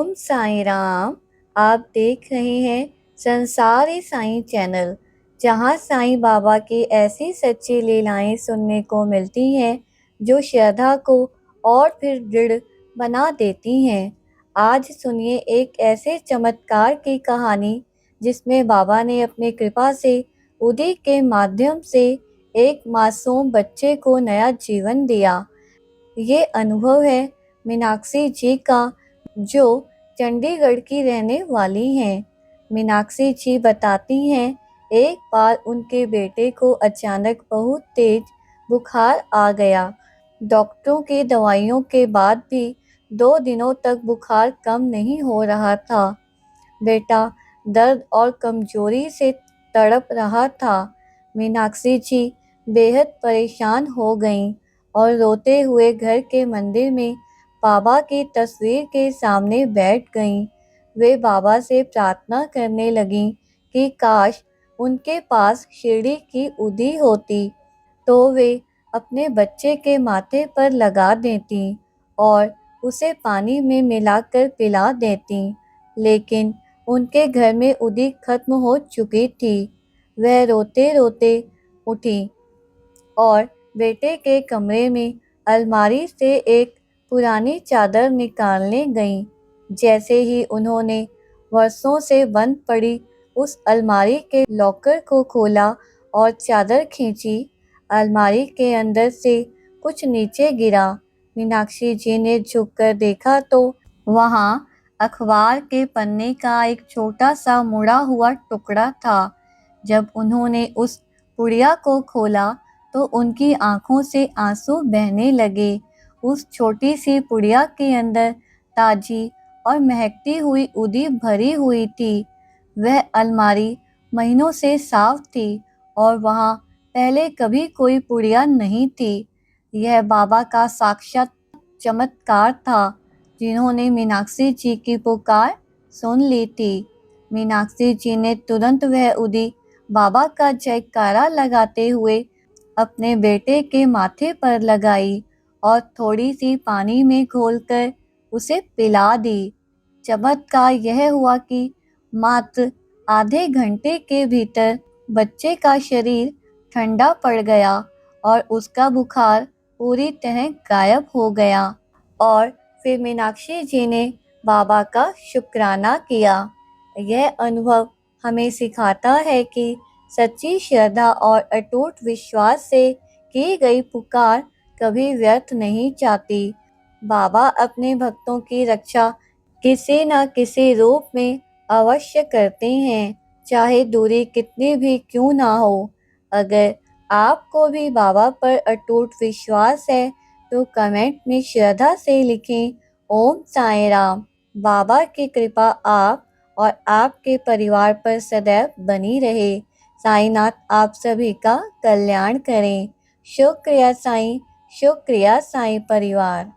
ओम साईं राम। आप देख रहे हैं संसारी साईं चैनल, जहां साईं बाबा की ऐसी सच्ची लीलाएं सुनने को मिलती हैं जो श्रद्धा को और फिर दृढ़ बना देती हैं। आज सुनिए एक ऐसे चमत्कार की कहानी जिसमें बाबा ने अपने कृपा से उदी के माध्यम से एक मासूम बच्चे को नया जीवन दिया। ये अनुभव है मीनाक्षी जी का, जो चंडीगढ़ की रहने वाली हैं। मीनाक्षी जी बताती हैं, एक बार उनके बेटे को अचानक बहुत तेज बुखार आ गया। डॉक्टरों की दवाइयों के बाद भी 2 दिनों तक बुखार कम नहीं हो रहा था। बेटा दर्द और कमजोरी से तड़प रहा था। मीनाक्षी जी बेहद परेशान हो गईं और रोते हुए घर के मंदिर में बाबा की तस्वीर के सामने बैठ गईं। वे बाबा से प्रार्थना करने लगीं कि काश उनके पास शिरडी की उदी होती तो वे अपने बच्चे के माथे पर लगा देती और उसे पानी में मिलाकर पिला देती। लेकिन उनके घर में उदी खत्म हो चुकी थी। वह रोते रोते उठी और बेटे के कमरे में अलमारी से एक पुरानी चादर निकालने गईं। जैसे ही उन्होंने वर्षों से बंद पड़ी उस अलमारी के लॉकर को खोला और चादर खींची, अलमारी के अंदर से कुछ नीचे गिरा। मीनाक्षी जी ने झुककर देखा तो वहां अखबार के पन्ने का एक छोटा सा मुड़ा हुआ टुकड़ा था। जब उन्होंने उस पुड़िया को खोला तो उनकी आंखों से आंसू बहने लगे। उस छोटी सी पुड़िया के अंदर ताजी और महकती हुई उदी भरी हुई थी। वह अलमारी महीनों से साफ थी और वहां पहले कभी कोई पुड़िया नहीं थी। यह बाबा का साक्षात चमत्कार था, जिन्होंने मीनाक्षी जी की पुकार सुन ली थी। मीनाक्षी जी ने तुरंत वह उदी बाबा का जयकारा लगाते हुए अपने बेटे के माथे पर लगाई और थोड़ी सी पानी में घोलकर उसे पिला दी। चमत्कार यह हुआ कि मात्र आधे घंटे के भीतर बच्चे का शरीर ठंडा पड़ गया और उसका बुखार पूरी तरह गायब हो गया। और फिर मीनाक्षी जी ने बाबा का शुक्राना किया। यह अनुभव हमें सिखाता है कि सच्ची श्रद्धा और अटूट विश्वास से की गई पुकार कभी व्यर्थ नहीं जाती। बाबा अपने भक्तों की रक्षा किसी न किसी रूप में अवश्य करते हैं, चाहे दूरी कितनी भी क्यों ना हो। अगर आपको भी बाबा पर अटूट विश्वास है तो कमेंट में श्रद्धा से लिखें, ओम साईं राम। बाबा की कृपा आप और आपके परिवार पर सदैव बनी रहे। साईनाथ आप सभी का कल्याण करें। शुक्रिया साईं, शुक्रिया साईं परिवार।